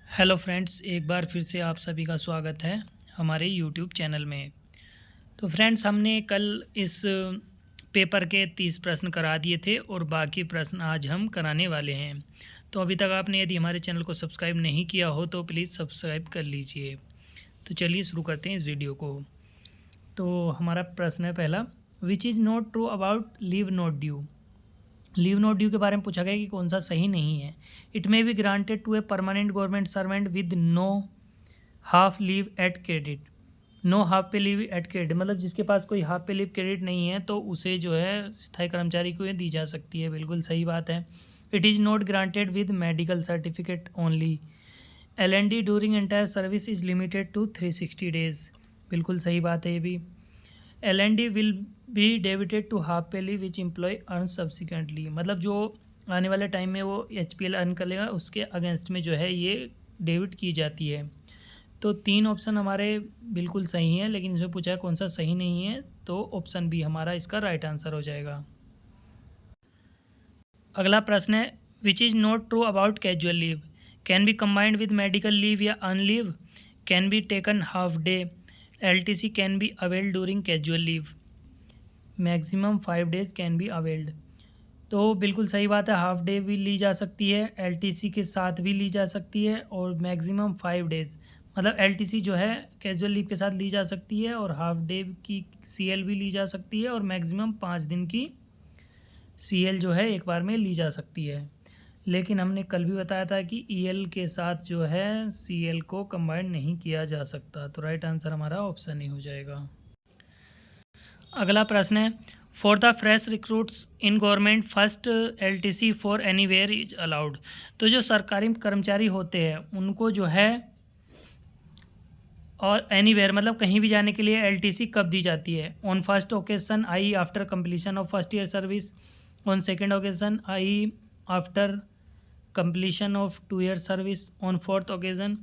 Hello friends, एक बार फिर से आप सभी का स्वागत है हमारे यूट्यूब चैनल में। तो फ्रेंड्स, हमने कल इस पेपर के 30 प्रश्न करा दिए थे और बाकी प्रश्न आज हम कराने वाले हैं। तो अभी तक आपने यदि हमारे चैनल को सब्सक्राइब नहीं किया हो तो प्लीज़ सब्सक्राइब कर लीजिए। तो चलिए शुरू करते हैं इस वीडियो को। तो हमारा प्रश्न है पहला, विच is not true about leave not due. Leave not due के बारे में पूछा गया कि कौन सा सही नहीं है। It may be granted to a permanent government servant with no half leave at credit. No half pay leave at credit मतलब जिसके पास कोई हाफ पे लीव क्रेडिट नहीं है तो उसे जो है स्थायी कर्मचारी को ये दी जा सकती है। बिल्कुल सही बात है। It is not granted with medical certificate only. LND during entire service is limited to 360 days. बिल्कुल सही बात है ये भी। LND will be debited to half pay leave which employ earn subsequently मतलब जो आने वाले टाइम में वो HPL अर्न कर लेगा उसके अगेंस्ट में जो है ये डेबिट की जाती है। तो 3 ऑप्शन हमारे बिल्कुल सही हैं, लेकिन इसमें पूछा है कौन सा सही नहीं है, तो ऑप्शन बी हमारा इसका राइट आंसर हो जाएगा। अगला प्रश्न है, which is not true about casual leave. Can be combined with medical leave या अन leave. Can be taken half day. LTC can be availed during casual leave. Maximum 5 days can be availed. तो बिल्कुल सही बात है, half day भी ली जा सकती है, LTC के साथ भी ली जा सकती है और मैक्सिमम 5 डेज़ मतलब LTC जो है कैजुअल लीव के साथ ली जा सकती है और हाफ डे की CL भी ली जा सकती है और मैक्सिमम 5 दिन की CL जो है एक बार में ली जा सकती है। लेकिन हमने कल भी बताया था कि EL के साथ जो है CL को कंबाइन नहीं किया जा सकता। तो राइट आंसर हमारा ऑप्शन ही हो जाएगा। अगला प्रश्न है, for the fresh recruits in government first LTC for anywhere is allowed. तो जो सरकारी कर्मचारी होते हैं उनको जो है और एनीवेयर मतलब कहीं भी जाने के लिए LTC कब दी जाती है। On first occasion I after completion of first year service. On second occasion I after completion of 2 year service. On fourth occasion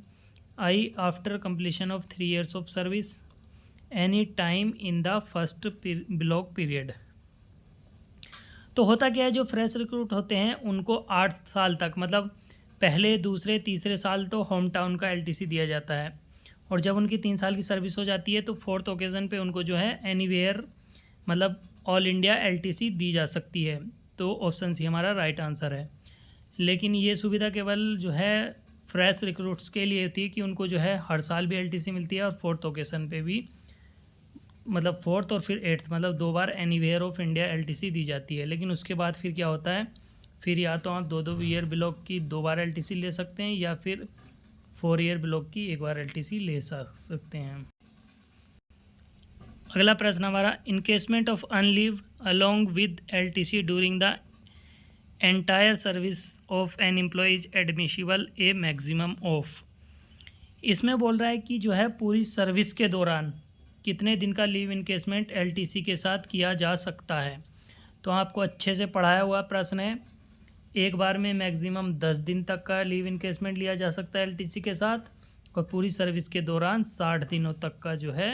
I after completion of 3 years of service. Any time in the first block period. तो होता क्या है, जो fresh recruit होते हैं उनको 8 साल तक मतलब पहले दूसरे तीसरे साल तो होम टाउन का LTC दिया जाता है और जब उनकी 3 साल की सर्विस हो जाती है तो फोर्थ ओकेज़न पे उनको जो है एनीवेयर मतलब ऑल इंडिया LTC दी जा सकती है। तो ऑप्शन सी हमारा राइट आंसर है। लेकिन ये सुविधा केवल जो है फ्रेश रिक्रूट्स के लिए होती है कि उनको जो है हर साल भी LTC मिलती है और फोर्थ ओकेज़न पे भी मतलब फोर्थ और फिर एट्थ मतलब 2 बार एनीवेयर ऑफ इंडिया LTC दी जाती है। लेकिन उसके बाद फिर क्या होता है, फिर या तो आप 2 ईयर ब्लॉक की 2 बार LTC ले सकते हैं या फिर 4 ईयर ब्लॉक की 1 बार LTC ले सकते हैं। अगला प्रश्न हमारा, encashment of earned leave along with LTC during the entire service of an employee is admissible a maximum of. इसमें बोल रहा है कि जो है पूरी सर्विस के दौरान कितने दिन का लीव इनकेसमेंट LTC के साथ किया जा सकता है। तो आपको अच्छे से पढ़ाया हुआ प्रश्न है। एक बार में मैक्सिमम 10 दिन तक का लीव इनकेसमेंट लिया जा सकता है LTC के साथ और पूरी सर्विस के दौरान 60 दिनों तक का जो है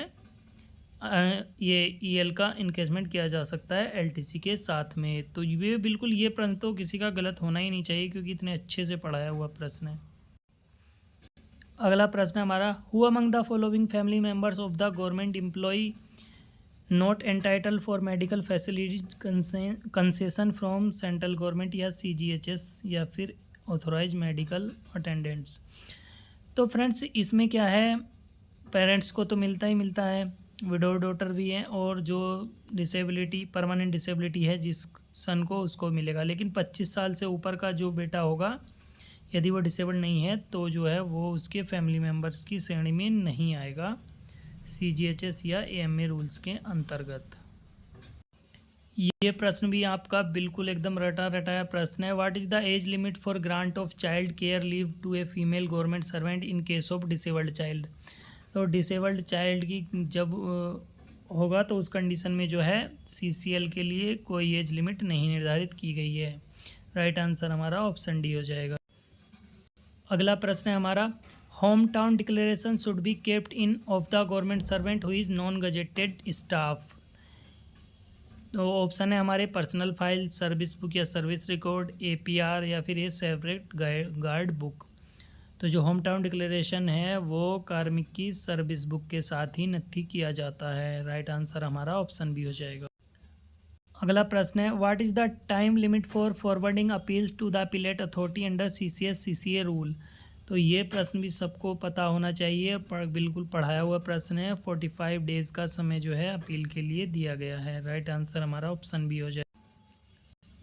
ये EL का इनकेसमेंट किया जा सकता है LTC के साथ में। तो ये बिल्कुल ये प्रश्न तो किसी का गलत होना ही नहीं चाहिए क्योंकि इतने अच्छे से पढ़ाया हुआ प्रश्न है। अगला प्रश्न हमारा, who among the following family members of the government employ not entitle for medical facilities concession from central government या CGHS या फिर ऑथोराइज मेडिकल अटेंडेंट्स। तो फ्रेंड्स इसमें क्या है, पेरेंट्स को तो मिलता ही मिलता है, विडो डॉटर भी हैं और जो डिसेबिलिटी परमानेंट डिसेबिलिटी है जिस सन को उसको मिलेगा। लेकिन 25 साल से ऊपर का जो बेटा होगा यदि वो डिसेबल्ड नहीं है तो जो है वो उसके फैमिली मेम्बर्स की श्रेणी में नहीं आएगा CGHS या AMA रूल्स के अंतर्गत। ये प्रश्न भी आपका बिल्कुल एकदम रटा रटाया प्रश्न है। What is the age limit for grant of child care leave to a female government servant in case of disabled child. तो डिसेबल्ड चाइल्ड की जब होगा तो उस कंडीशन में जो है CCL के लिए कोई एज लिमिट नहीं निर्धारित की गई है। राइट आंसर हमारा ऑप्शन डी हो जाएगा। अगला प्रश्न है हमारा, home town declaration should be kept in of the government servant who is non gazetted staff. तो ऑप्शन है हमारे पर्सनल फाइल, सर्विस बुक या सर्विस रिकॉर्ड, APR या फिर ये सेपरेट गार्ड बुक। तो जो होम टाउन डिक्लेरेशन है वो कार्मिक की सर्विस बुक के साथ ही नत्थी किया जाता है। राइट आंसर हमारा ऑप्शन बी हो जाएगा। अगला प्रश्न है, what is the time limit for forwarding appeals to the appellate authority under CCA rule. तो ये प्रश्न भी सबको पता होना चाहिए, बिल्कुल पढ़ाया हुआ प्रश्न है। 45 डेज़ का समय जो है अपील के लिए दिया गया है। राइट आंसर हमारा ऑप्शन बी हो जाए।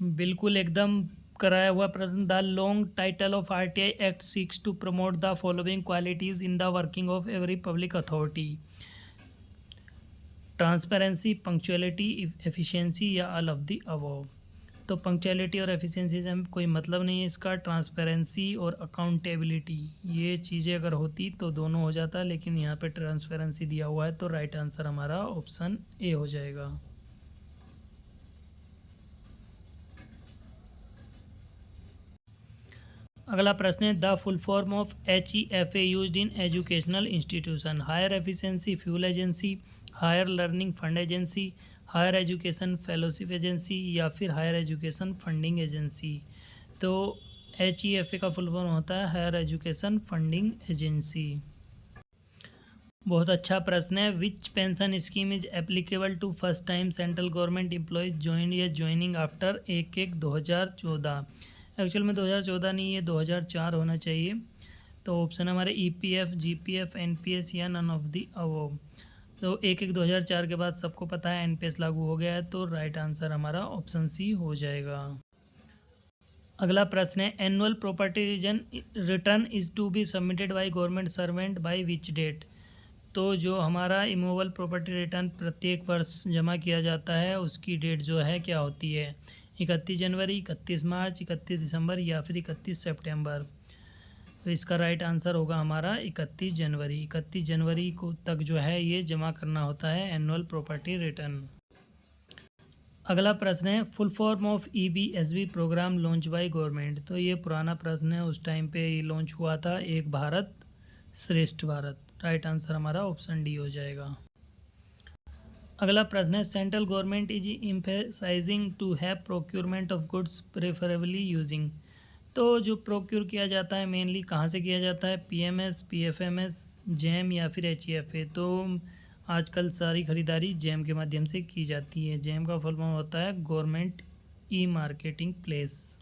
बिल्कुल एकदम कराया हुआ प्रश्न, the long title of RTI act seeks to promote the following qualities in the working of every public authority. Transparency, punctuality, efficiency या ऑल ऑफ द अबव। तो पंक्चुअलिटी और एफिशिएंसी से हमें कोई मतलब नहीं है इसका। ट्रांसपेरेंसी और अकाउंटेबिलिटी ये चीज़ें अगर होती तो दोनों हो जाता, लेकिन यहाँ पे ट्रांसपेरेंसी दिया हुआ है, तो राइट आंसर हमारा ऑप्शन ए हो जाएगा। अगला प्रश्न है, the full form of HEFA used in educational institution. Higher efficiency fuel agency, higher learning fund agency, higher education fellowship agency या फिर हायर एजुकेशन फंडिंग एजेंसी। तो HEFA का फुल फॉर्म होता है हायर एजुकेशन फंडिंग एजेंसी। बहुत अच्छा प्रश्न है, which pension scheme is applicable to first time central government employees join या ज्वाइनिंग आफ्टर 1/1/2014। एक्चुअल में 2014 नहीं, ये 2004 होना चाहिए। तो ऑप्शन हमारे EPF, GPF, NPS या नन ऑफ दी अबव। तो 1/1/2004 के बाद सबको पता है NPS लागू हो गया है, तो राइट आंसर हमारा ऑप्शन सी हो जाएगा। अगला प्रश्न है, annual property return is to be submitted by government servant by which date. तो जो हमारा इमूवेबल प्रॉपर्टी रिटर्न प्रत्येक वर्ष जमा किया जाता है उसकी डेट जो है क्या होती है? 31 जनवरी, 31 मार्च, 31 दिसंबर या फिर 31 सितंबर। तो इसका राइट आंसर होगा हमारा 31 जनवरी। 31 जनवरी को तक जो है ये जमा करना होता है एनुअल प्रॉपर्टी रिटर्न। अगला प्रश्न है, full form of EBSB program launch by government. तो ये पुराना प्रश्न है, उस टाइम पे ये लॉन्च हुआ था, एक भारत श्रेष्ठ भारत। राइट आंसर हमारा ऑप्शन डी हो जाएगा। अगला प्रश्न है, central government is emphasising to have procurement of goods preferably using. तो जो प्रोक्योर किया जाता है मेनली कहाँ से किया जाता है? PMS, PFMS, जैम या फिर HEFA। तो आजकल सारी खरीदारी जैम के माध्यम से की जाती है। जैम का फुल फॉर्म होता है गवर्नमेंट ई-मार्केटिंग प्लेस।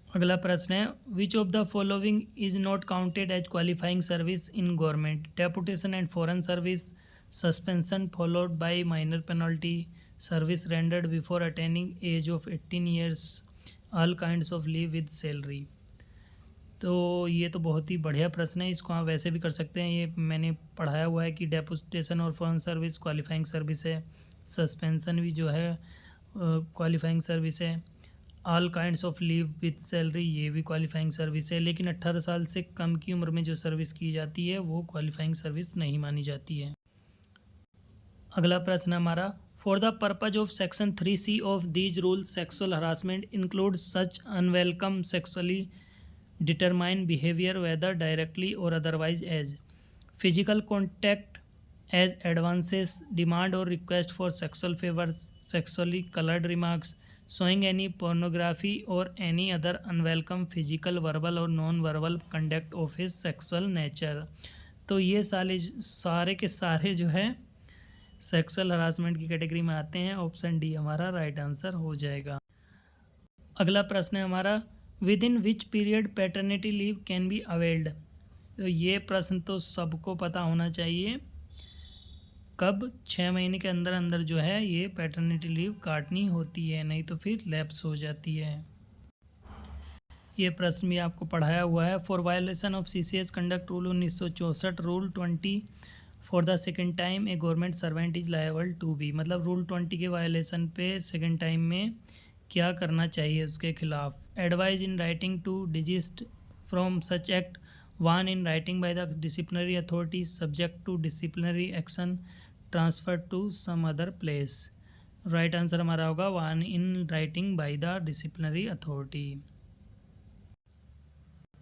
अगला प्रश्न है, which of the following is not counted as qualifying service in government? Deputation and foreign service, suspension followed by minor penalty, service rendered before attaining age of 18 years, all kinds of leave with salary. तो ये तो बहुत ही बढ़िया प्रश्न है, इसको आप वैसे भी कर सकते हैं। ये मैंने पढ़ाया हुआ है कि डेपुटेशन और फॉरेन सर्विस क्वालिफाइंग सर्विस है, सस्पेंशन भी जो है क्वालिफाइंग सर्विस है, all kinds of leave with salary ये भी क्वालिफाइंग सर्विस है। लेकिन 18 साल से कम की उम्र में जो सर्विस की जाती है वो क्वालिफाइंग सर्विस नहीं मानी जाती है। अगला प्रश्न हमारा, for the purpose of section 3C of these rules sexual harassment include such unwelcome sexually determined behaviour whether directly or otherwise as physical contact, as advances, demand or request for sexual favours, sexually coloured remarks, showing any pornography or any other unwelcome physical, verbal और non verbal conduct of his sexual nature. तो ये सारे के सारे जो है sexual harassment की category में आते हैं। ऑप्शन डी हमारा राइट आंसर हो जाएगा। अगला प्रश्न है हमारा, with in which period paternity leave can be availed. तो ये प्रश्न तो सबको पता होना चाहिए, कब 6 महीने के अंदर अंदर जो है ये पैटर्निटी लीव काटनी होती है, नहीं तो फिर लैप्स हो जाती है। ये प्रश्न भी आपको पढ़ाया हुआ है, for violation of CCS conduct rule 1964 rule 20 for the second time a government servant is liable to be. मतलब रूल 20 के वायोलेशन पे सेकेंड टाइम में क्या करना चाहिए उसके खिलाफ? Advise in writing to desist from such act, वन in writing by the disciplinary authority, subject to disciplinary action, transfer to some other place. Right answer हमारा होगा वन in writing by the disciplinary authority.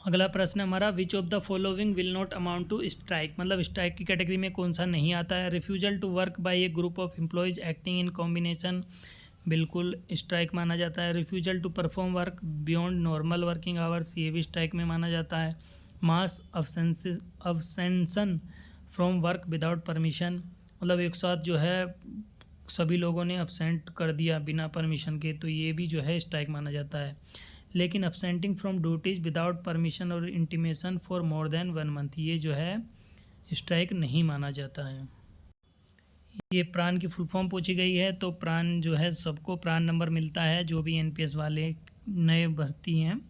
अगला प्रश्न हमारा, which of the following will not amount to strike. मतलब strike की category में कौन सा नहीं आता है? Refusal to work by a group of employees acting in combination बिल्कुल स्ट्राइक माना जाता है। Refusal to perform work beyond normal working hours, ये भी स्ट्राइक में माना जाता है। Mass abstention from work without permission, मतलब एक साथ जो है सभी लोगों ने अब्सेंट कर दिया बिना परमिशन के, तो ये भी जो है स्ट्राइक माना जाता है। लेकिन अब्सेंटिंग फ्रॉम ड्यूटीज़ विदाउट परमिशन और intimation for more than 1 month, ये जो है स्ट्राइक नहीं माना जाता है। ये प्राण की फुल फॉर्म पूछी गई है, तो प्राण जो है सबको प्राण नंबर मिलता है जो भी एनपीएस वाले नए भर्ती हैं।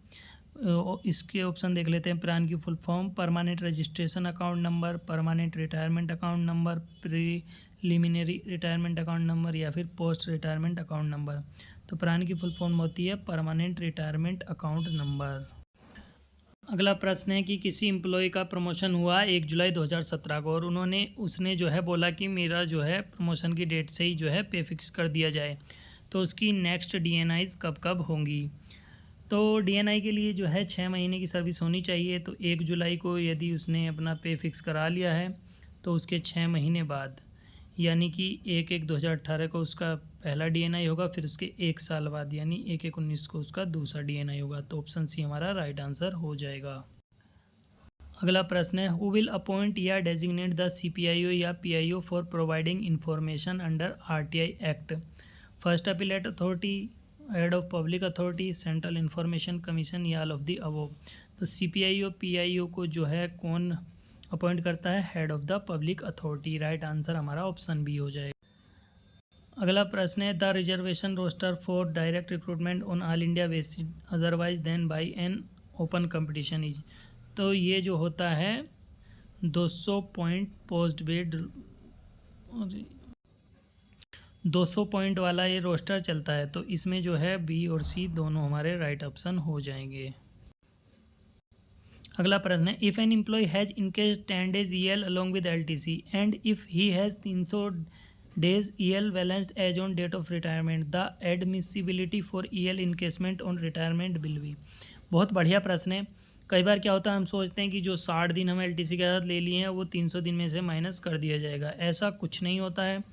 इसके ऑप्शन देख लेते हैं। प्राण की full form permanent registration account number, permanent retirement account number, preliminary retirement account number या फिर पोस्ट रिटायरमेंट अकाउंट नंबर। तो प्राण की फुल फॉर्म होती है परमानेंट रिटायरमेंट अकाउंट नंबर। अगला प्रश्न है कि किसी एम्प्लॉय का प्रमोशन हुआ 1 जुलाई 2017 को और उसने जो है बोला कि मेरा जो है प्रमोशन की डेट से ही जो है पे फिक्स कर दिया जाए, तो उसकी नेक्स्ट डीएनआईज कब कब होंगी। तो डीएनआई के लिए जो है 6 महीने की सर्विस होनी चाहिए। तो 1 जुलाई को यदि उसने अपना पे फिक्स करा लिया है तो उसके 6 महीने बाद यानी कि 1/1/2018 को उसका पहला डीएनआई होगा, फिर उसके 1 साल बाद यानी 1/1/19 को उसका दूसरा डीएनआई होगा। तो ऑप्शन सी हमारा राइट आंसर हो जाएगा। अगला प्रश्न है, हु विल अपॉइंट या डेजिग्नेट द सीपीआईओ या PIO for providing information under RTI act. First appellate authority, head of public authority, central information commission या ऑल ऑफ द अबव। तो सीपीआईओ पीआईओ को जो है कौन अपॉइंट करता है? Head of the public authority. Right answer हमारा ऑप्शन बी हो जाएगा। अगला प्रश्न है, the reservation roster for direct recruitment on all India basis otherwise than by an open competition is. तो ये जो होता है 200 पॉइंट पोस्ट बेड 200 पॉइंट वाला ये रोस्टर चलता है, तो इसमें जो है बी और सी दोनों हमारे राइट ऑप्शन हो जाएंगे। अगला प्रश्न है, if an employee has encash 10 days EL along with LTC and if he has 300 days EL balanced as on date of retirement, the admissibility for EL encashment on retirement will be. बहुत बढ़िया प्रश्न है। कई बार क्या होता है, हम सोचते हैं कि जो 60 दिन हम LTC के साथ ले लिए हैं वो 300 दिन में से माइनस कर दिया जाएगा। ऐसा कुछ नहीं होता है।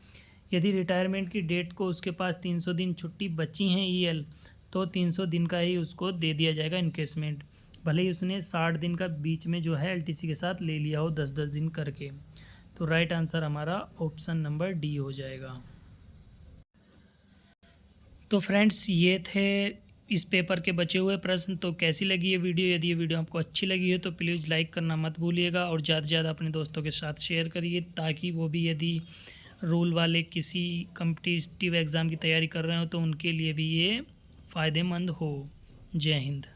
यदि रिटायरमेंट की डेट को उसके पास 300 दिन छुट्टी बची हैं EL, तो 300 दिन का ही उसको दे दिया जाएगा इनकेसमेंट, भले ही उसने 60 दिन का बीच में जो है LTC के साथ ले लिया हो 10-10 दिन करके। तो राइट आंसर हमारा ऑप्शन नंबर डी हो जाएगा। तो फ्रेंड्स, ये थे इस पेपर के बचे हुए प्रश्न। तो कैसी लगी ये वीडियो? यदि ये वीडियो आपको अच्छी लगी है तो प्लीज़ लाइक करना मत भूलिएगा और ज़्यादा से ज़्यादा अपने दोस्तों के साथ शेयर करिए, ताकि वो भी यदि रूल वाले किसी कम्पिटिटिव एग्ज़ाम की तैयारी कर रहे हो तो उनके लिए भी ये फ़ायदेमंद हो। जय हिंद।